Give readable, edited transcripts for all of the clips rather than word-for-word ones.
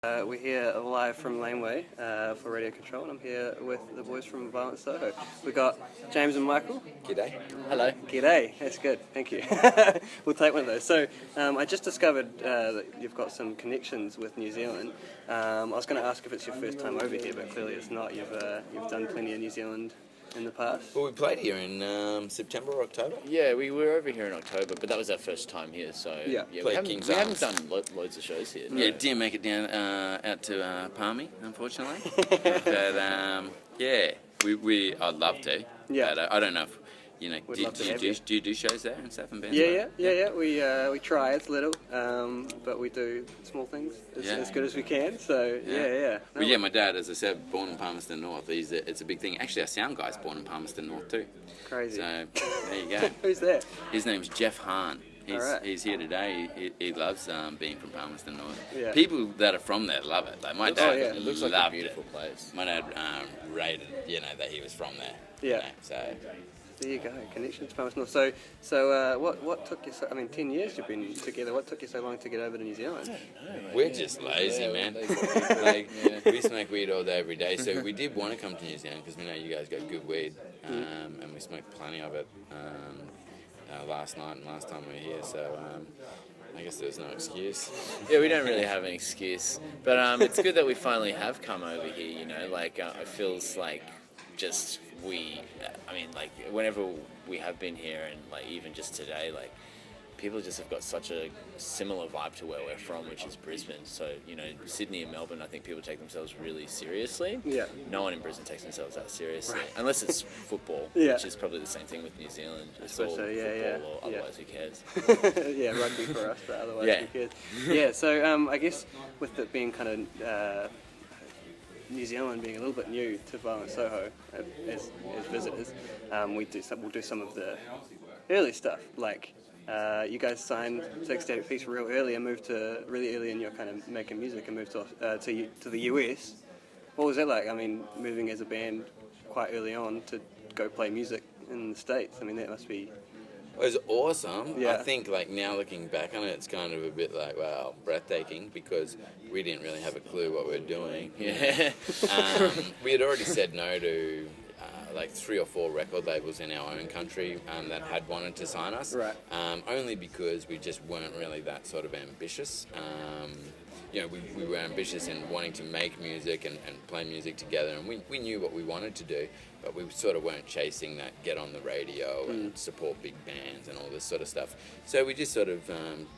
We're here live from Laneway for Radio Control, and I'm here with the boys from Soho. We've got James and Michael. G'day. Hello. G'day, that's good, thank you. We'll take one of those. So I just discovered that you've got some connections with New Zealand. I was going to ask if it's your first time over here, but clearly it's not. You've done plenty of New Zealand in the past. Well, we played here in September or October. Yeah, we were over here in October, but that was our first time here, so Yeah. we haven't done loads of shows here. Yeah, didn't make it down out to Palmy, unfortunately. But I'd love to. Yeah. But I don't know if We'd do love to you have you. do shows there and stuff in bands? Yeah. We try. It's little, but we do small things as good as we can. So yeah. Well, yeah, my dad, as I said, born in Palmerston North. It's a big thing. Actually, our sound guy's born in Palmerston North too. Crazy. So there you go. Who's that? His name's Jeff Hahn. Alright. He's here today. He loves being from Palmerston North. Yeah. People that are from there love it. Like my dad, yeah. It looks like a loved beautiful it. place. My dad rated, that he was from there. Yeah. So There you go, connections to Palmerston North. So what took you 10 years you've been together, what took you so long to get over to New Zealand? we're just lazy, man. We smoke weed all day, every day. So we did want to come to New Zealand because we know you guys got good weed, and we smoked plenty of it last night and last time we were here. So I guess there's no excuse. Yeah, we don't really have an excuse, but it's good that we finally have come over here. It feels like whenever we have been here, and even just today, people just have got such a similar vibe to where we're from, which is Brisbane. So, Sydney and Melbourne, I think people take themselves really seriously. Yeah. No one in Brisbane takes themselves that seriously, unless it's football, Yeah. which is probably the same thing with New Zealand. It's suppose all so, yeah, football, or otherwise who cares? Yeah, rugby for us, but otherwise Yeah. who cares? Yeah, so I guess with it being kind of New Zealand being a little bit new to Violent Soho as visitors, we'll do some of the early stuff, you guys signed 6-8 Piece real early and moved to really early in your kind of making music and moved to the US. What was that like? I mean, moving as a band quite early on to go play music in the States. I mean, that must be... It was awesome. Yeah. I think now looking back on it, it's kind of a bit breathtaking because we didn't really have a clue what we were doing. Yeah. We had already said no to 3 or 4 record labels in our own country that had wanted to sign us. Right. Only because we just weren't really that sort of ambitious. We were ambitious in wanting to make music and play music together, and we knew what we wanted to do, but we sort of weren't chasing that get on the radio and support big bands and all this sort of stuff. So we just sort of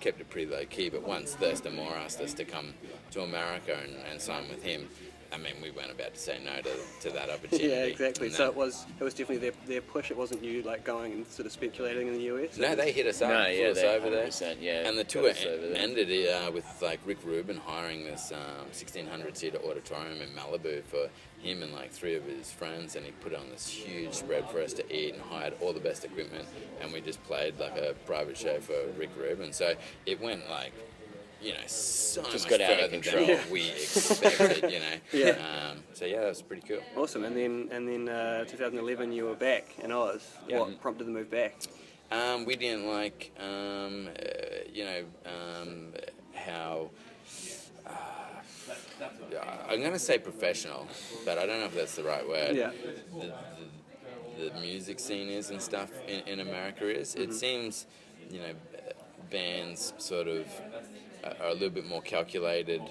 kept it pretty low key, but once Thurston Moore asked us to come to America and sign with him, I mean, we weren't about to say no to that opportunity. Yeah, exactly. So it was definitely their push. It wasn't you going and sort of speculating in the US. No, they hit us up, flew us over there. Yeah, And the tour ended with Rick Rubin hiring this 1,600-seater auditorium in Malibu for him and 3 of his friends, and he put on this huge spread for us to eat and hired all the best equipment, and we just played a private show for Rick Rubin. So it went so Just much got out of further control. than what we expected, Yeah. So yeah, that was pretty cool. Awesome. And then 2011 you were back in Oz. Yeah. What prompted the move back? We didn't like, how, I'm going to say professional, but I don't know if that's the right word. Yeah. The music scene is and stuff in America is. It seems, bands sort of are a little bit more calculated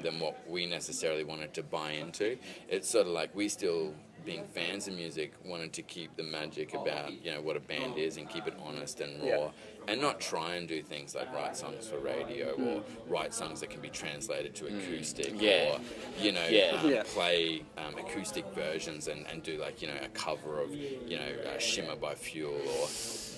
than what we necessarily wanted to buy into. It's sort of we still, being fans of music, wanted to keep the magic about what a band is and keep it honest and raw, and not try and do things like write songs for radio or write songs that can be translated to acoustic or play acoustic versions and do a cover of Shimmer by Fuel or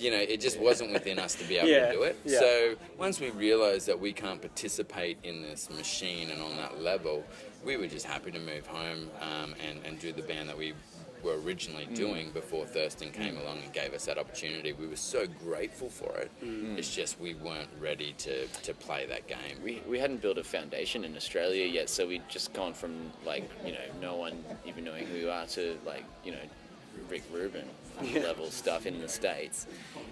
it just wasn't within us to be able to do it. Yeah. So once we realized that we can't participate in this machine and on that level, we were just happy to move home and do the band that we were originally doing before Thurston came along and gave us that opportunity. We were so grateful for it. It's just we weren't ready to play that game. We hadn't built a foundation in Australia yet, so we'd just gone from no one even knowing who we are to Rick Rubin level stuff in the States.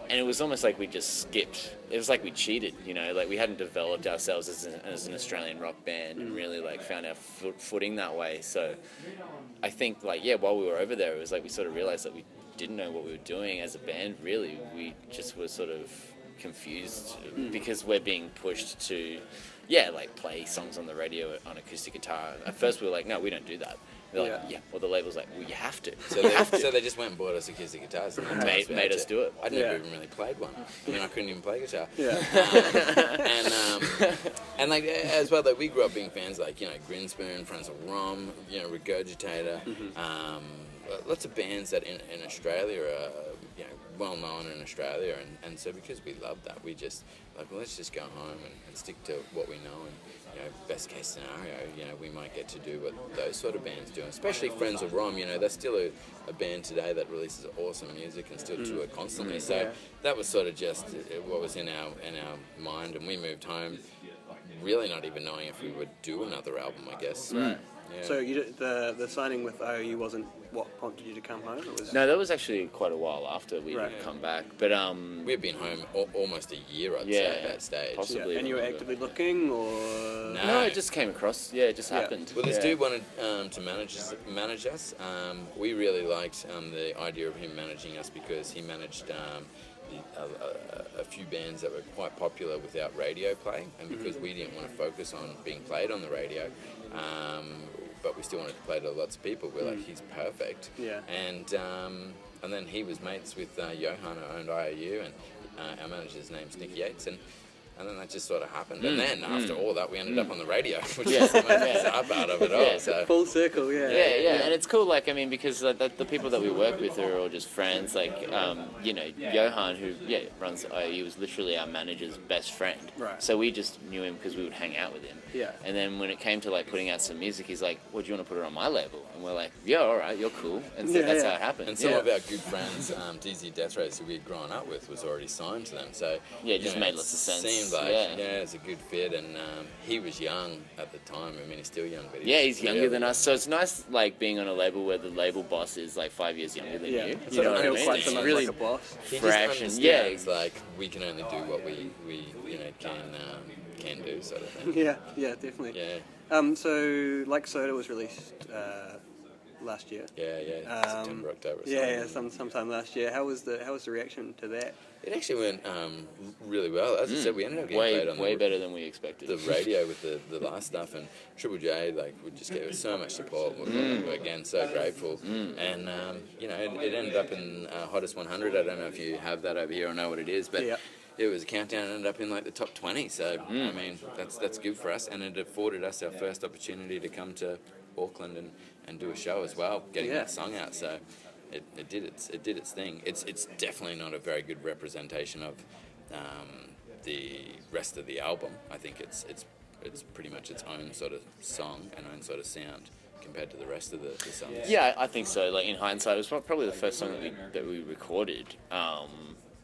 And it was almost like we just skipped. It was like we cheated, you know, like we hadn't developed ourselves as an Australian rock band and really like found our footing that way. So I think like, yeah, while we were over there, it was like we sort of realized that we didn't know what we were doing as a band, really. We just were sort of confused because we're being pushed to, like play songs on the radio on acoustic guitar. At first we were like, no, we don't do that. They're like, yeah. Well, the label's like, well, you have to. So they just went and bought us acoustic guitars and made us do it. I'd never even really played one. I mean, I couldn't even play guitar. Yeah. And like as well, like we grew up being fans like, you know, Grinspoon, Friends of Rom, you know, Regurgitator. Lots of bands that in Australia are, you know, well known in Australia, and so because we love that, we just like, well, let's just go home and stick to what we know, and you know, best case scenario, you know, we might get to do what those sort of bands do, especially Friends of Rom. You know, they're still a band today that releases awesome music and still tour constantly. So that was sort of just what was in our mind, and we moved home really not even knowing if we would do another album, I guess. Right. Yeah. So the signing with IOU wasn't what prompted you to come home? It was... No, that was actually quite a while after we'd come back. But we've been home almost a year, I'd say, at that stage. Possibly. Yeah. And you were actively looking, or...? No, it just came across. Yeah, it just happened. Well, this dude wanted to manage us. We really liked the idea of him managing us because he managed a few bands that were quite popular without radio play, and because we didn't want to focus on being played on the radio, but we still wanted to play to lots of people, we're like, he's perfect. Yeah. And then he was mates with Johan, who owned IOU, and our manager's name's Nick Yates, and then that just sort of happened. And then after all that, we ended up on the radio, which is the most bizarre part of it all. So. Full circle, Yeah, and it's cool, like, I mean, because the people that we work with are all just friends, like, you know, Johan, who, runs IOU, was literally our manager's best friend. Right. So we just knew him because we would hang out with him. Yeah. And then when it came to, like, putting out some music, he's like, well, do you want to put it on my label? And we're like, yeah, all right, you're cool. And so that's how it happened. And some of our good friends, DZ Death Race, who we had grown up with, was already signed to them. So yeah, it just made lots of sense. Seemed like, it's a good fit, and he was young at the time. I mean, he's still young, but he's younger than us. So it's nice, like, being on a label where the label boss is like 5 years younger than you. You know what I mean? It's really like a boss. He fresh just and understands, like, we can only do what we you know can do, sort of thing. Yeah, definitely. Yeah. So Like Soda was released last year. September, October. Sometime last year. How was the reaction to that? It actually went really well. As I said, we ended up getting played on way better than we expected. The radio with the last stuff, and Triple J would just give us so much support. We're again so grateful, and you know, it ended up in Hottest 100. I don't know if you have that over here or know what it is, but. It was a countdown and ended up in like the top 20, so I mean that's good for us, and it afforded us our first opportunity to come to Auckland and do a show as well, getting that song out. So it did its thing. It's definitely not a very good representation of the rest of the album. I think it's pretty much its own sort of song and own sort of sound compared to the rest of the songs. Yeah, I think so. Like in hindsight, it was probably the first song that we recorded.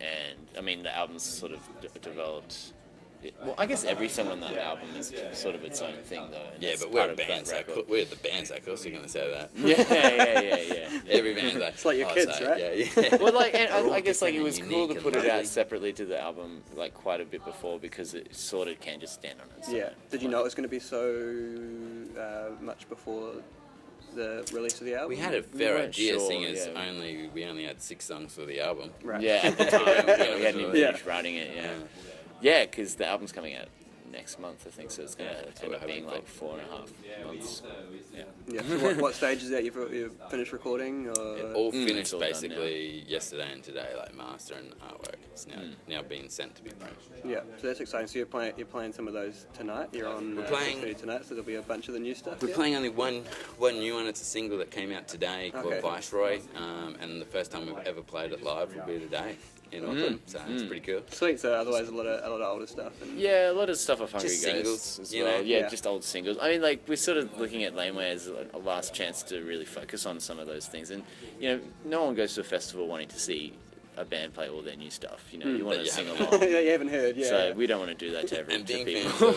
And I mean, the album's sort of developed. Well, I guess every song on that album is sort of its own thing, though. Yeah, but we're the bands that course you're going to say that. Yeah. Every band's like, it's like your kids, right? Yeah. Well, like, and I guess like it was cool to put it out separately to the album, like quite a bit before, because it sort of can just stand on its own. Yeah. Did you know it was going to be so much before the release of the album? We had a fair idea, sure, seeing as we only had 6 songs for the album. Right. Yeah, at the time we hadn't even finished writing it. Yeah, because the album's coming out next month, I think, so it's going to end up being like 4.5 months. Yeah. So what stage is that? You've finished recording? Or? It all finished all basically yesterday and today, like master and artwork. It's now being sent to be printed. Yeah, so that's exciting. So you're playing some of those tonight. You're on City tonight, so there'll be a bunch of the new stuff. We're playing only one new one. It's a single that came out today called Viceroy, and the first time we've ever played it live will be today in Auckland. So it's pretty cool. Sweet. So otherwise a lot of older stuff. And a lot of stuff off Hungry just Ghosts singles, as you well. know? Yeah, just old singles. I mean, like, we're sort of looking at Laneway as a last chance to really focus on some of those things. And, you know, no one goes to a festival wanting to see a band play all their new stuff. You know, you want to you sing haven't along. Yeah, you haven't heard, yeah. So we don't want to do that to And being people.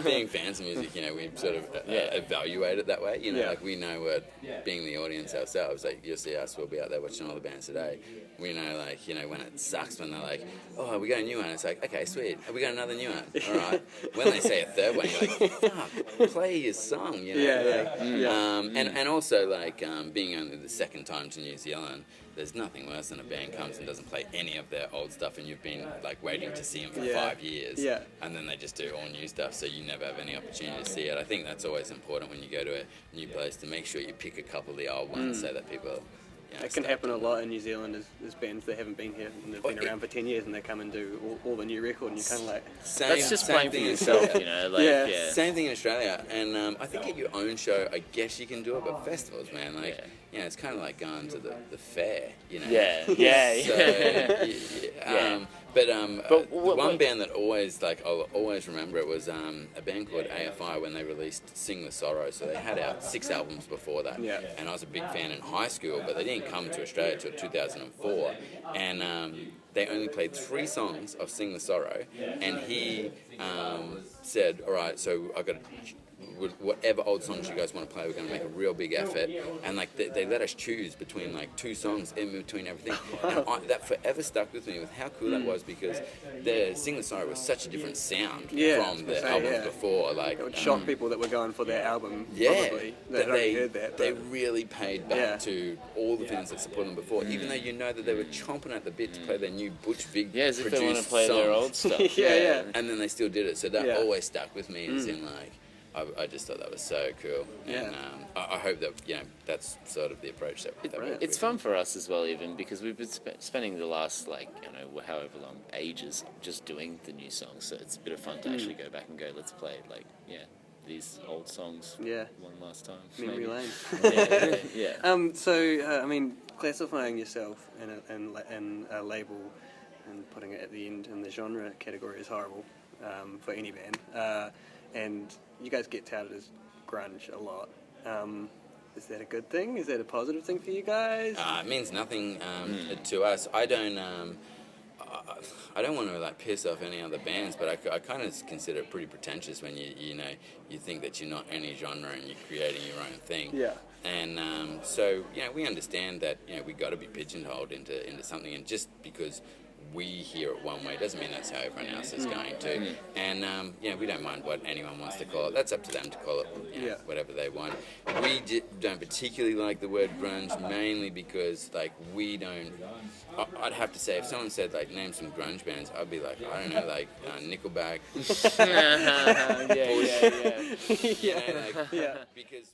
being fans of music, you know, we sort of evaluate it that way. You know, Yeah. like we know we're being the audience ourselves. Like you'll see us, we'll be out there watching all the bands today. We know, like, you know, when it sucks when they're like, oh, we got a new one. It's like, okay, sweet. We got another new one. All right. When they say a third one, you're like, fuck, play your song. You know. And also like being only the second time to New Zealand. There's nothing worse than a band comes and doesn't play any of their old stuff, and you've been like waiting to see them for 5 years, and then they just do all new stuff, so you never have any opportunity to see it. I think that's always important when you go to a new place, to make sure you pick a couple of the old ones so that people. You know, it can happen a lot in New Zealand. There's bands that haven't been here and they've been around for 10 years and they come and do all the new record, and you're kind of like, that's just playing for yourself, you know. Like, Same thing in Australia, and I think at your own show, I guess you can do it, but festivals, man, like, yeah, it's kind of like going to the fair, you know. But one band that always, like, I'll always remember it was a band called AFI when they released Sing the Sorrow. So they had out 6 albums before that. Yeah. And I was a big fan in high school, but they didn't come to Australia till 2004. And they only played 3 songs of Sing the Sorrow. And he said, all right, so I got to... whatever old songs you guys want to play, we're going to make a real big effort, and like they let us choose between like 2 songs in between everything, and that forever stuck with me with how cool that was, because the Sing the Sorrow was such a different sound from the albums before. Like it would shock people that were going for their album. Yeah, probably, that already heard that. They really paid back to all the fans that supported them before, even though you know that they were chomping at the bit to play their new Butch Vig as if they want to produced play their songs. old stuff. And then they still did it, so that always stuck with me. As in, like, I just thought that was so cool, and I hope that, you know, that's sort of the approach that it's fun for us as well, even because we've been spending the last, like, you know, however long, ages just doing the new songs. So it's a bit of fun to actually go back and go, let's play, like, these old songs one last time. Memory lane. I mean, classifying yourself in a label and putting it at the end in the genre category is horrible for any band. And you guys get touted as grunge a lot. Is that a good thing? Is that a positive thing for you guys? It means nothing to us. I don't want to like piss off any other bands, but I kind of consider it pretty pretentious when you think that you're not any genre and you're creating your own thing. Yeah. And so, you know, we understand that, you know, we got to be pigeonholed into something, and just because we hear it one way doesn't mean that's how everyone else is going to. And we don't mind what anyone wants to call it. That's up to them to call it whatever they want. We don't particularly like the word grunge, mainly because, like, we don't... I'd have to say, if someone said, like, name some grunge bands, I'd be like, I don't know, like Nickelback. Because